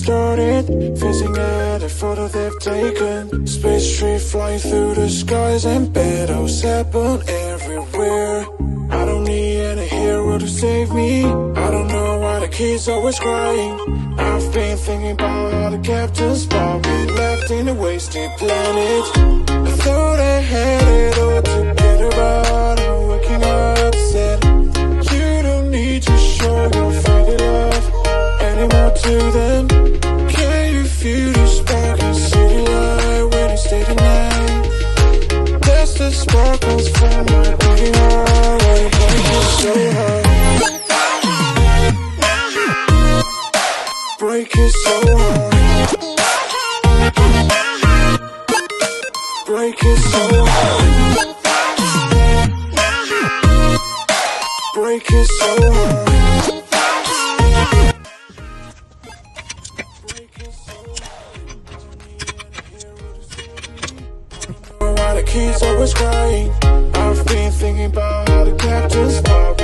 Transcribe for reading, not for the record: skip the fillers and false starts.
started, fizzing at a photo they've taken. Space tree flying through the skies and battles happen everywhere. I don't need any hero to save me. I don't know why the kid's always crying. I've been thinking about how the captain's spot we left in a wasted planet. I thought I had it all together, but I'm waking up sad. You don't need to show your fake love anymore to them. Can you feel the spark and see the light when you stay the night? That's the sparkles from my beating heart. Why you break it so hard? Break it so hard. Break it so hard. Break it so hard. Why the kids always crying? I've been thinking about how the captain's spot